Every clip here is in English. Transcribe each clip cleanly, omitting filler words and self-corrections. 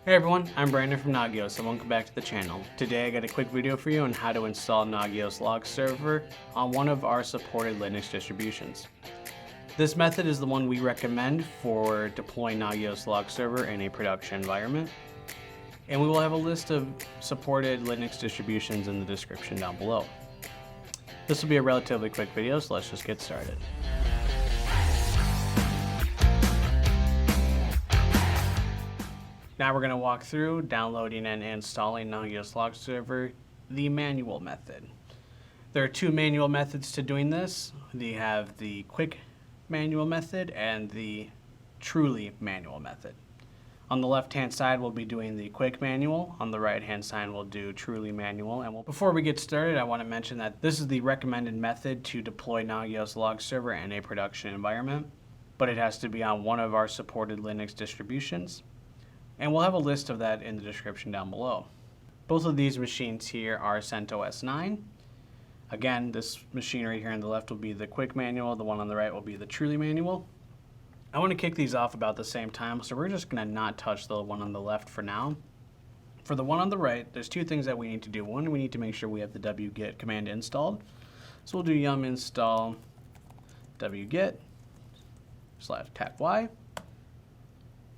Hey everyone, I'm Brandon from Nagios and welcome back to the channel. Today I got a quick video for you on how to install Nagios Log Server on one of our supported Linux distributions. This method is the one we recommend for deploying Nagios Log Server in a production environment. And we will have a list of supported Linux distributions in the description down below. This will be a relatively quick video, so let's just get started. Now we're going to walk through downloading and installing Nagios Log Server the manual method. There are two manual methods to doing this. We have the quick manual method and the truly manual method. On the left-hand side, we'll be doing the quick manual. On the right-hand side, we'll do truly manual. And before we get started, I want to mention that this is the recommended method to deploy Nagios Log Server in a production environment, but it has to be on one of our supported Linux distributions. And we'll have a list of that in the description down below. Both of these machines here are CentOS 9. Again, this machine right here on the left will be the quick manual. The one on the right will be the truly manual. I want to kick these off about the same time, so we're just going to not touch the one on the left for now. For the one on the right, there's two things that we need to do. One, we need to make sure we have the wget command installed. So we'll do yum install wget/-y.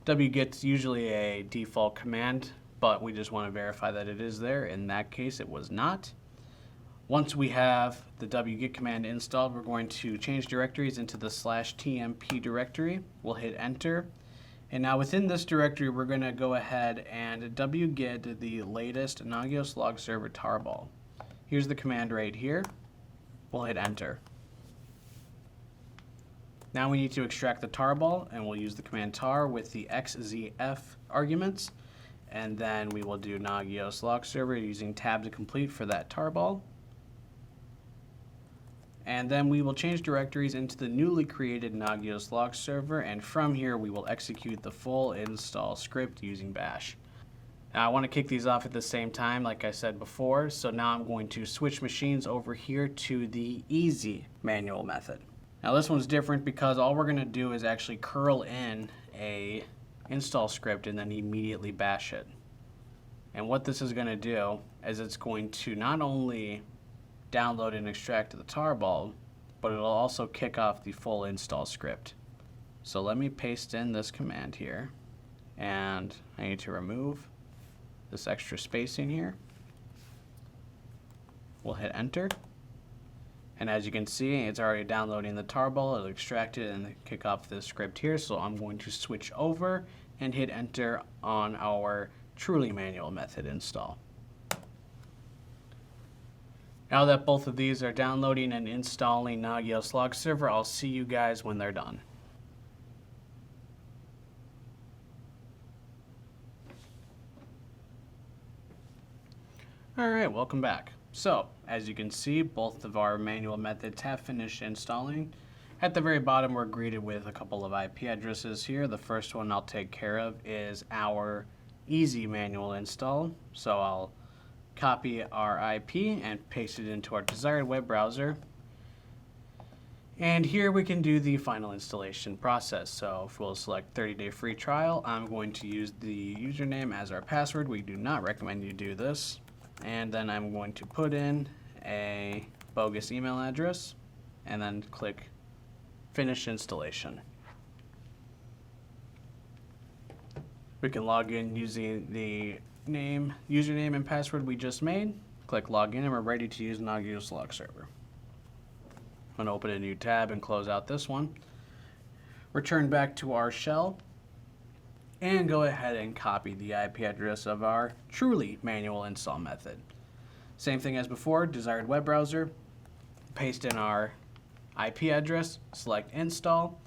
wget's usually a default command, but we just want to verify that it is there. In that case, it was not. Once we have the wget command installed, we're going to change directories into the /tmp directory. We'll hit enter. And now within this directory, we're going to go ahead and wget the latest Nagios Log Server tarball. Here's the command right here. We'll hit enter. Now we need to extract the tarball, and we'll use the command tar with the xzf arguments, and then we will do Nagios Log Server using tab to complete for that tarball. And then we will change directories into the newly created Nagios Log Server, and from here we will execute the full install script using bash. Now I want to kick these off at the same time like I said before, so now I'm going to switch machines over here to the easy manual method. Now this one's different because all we're going to do is actually curl in a install script and then immediately bash it. And what this is going to do is it's going to not only download and extract the tarball, but it'll also kick off the full install script. So let me paste in this command here, and I need to remove this extra spacing here. We'll hit enter. And as you can see, it's already downloading the tarball. It'll extract it and kick off this script here. So I'm going to switch over and hit enter on our truly manual method install. Now that both of these are downloading and installing Nagios Log Server, I'll see you guys when they're done. All right, welcome back. So, as you can see, both of our manual methods have finished installing. At the very bottom, we're greeted with a couple of IP addresses here. The first one I'll take care of is our easy manual install. So I'll copy our IP and paste it into our desired web browser. And here we can do the final installation process. So if we'll select 30-day free trial, I'm going to use the username as our password. We do not recommend you do this. And then I'm going to put in a bogus email address and then click Finish Installation. We can log in using the username and password we just made. Click Login and we're ready to use Nagios Log Server. I'm going to open a new tab and close out this one. Return back to our shell and go ahead and copy the IP address of our truly manual install method. Same thing as before, desired web browser, paste in our IP address, select install,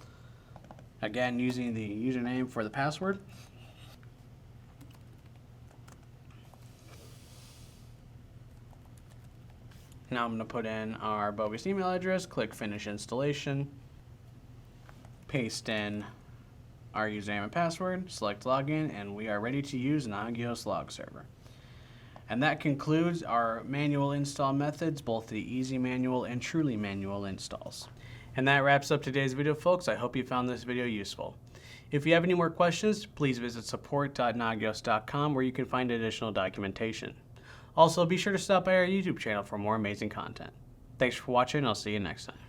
again using the username for the password. Now I'm going to put in our bogus email address, click finish installation, paste in our username and password, select login, and we are ready to use Nagios Log Server. And that concludes our manual install methods, both the easy manual and truly manual installs. And that wraps up today's video, folks. I hope you found this video useful. If you have any more questions, please visit support.nagios.com where you can find additional documentation. Also, be sure to stop by our YouTube channel for more amazing content. Thanks for watching, and I'll see you next time.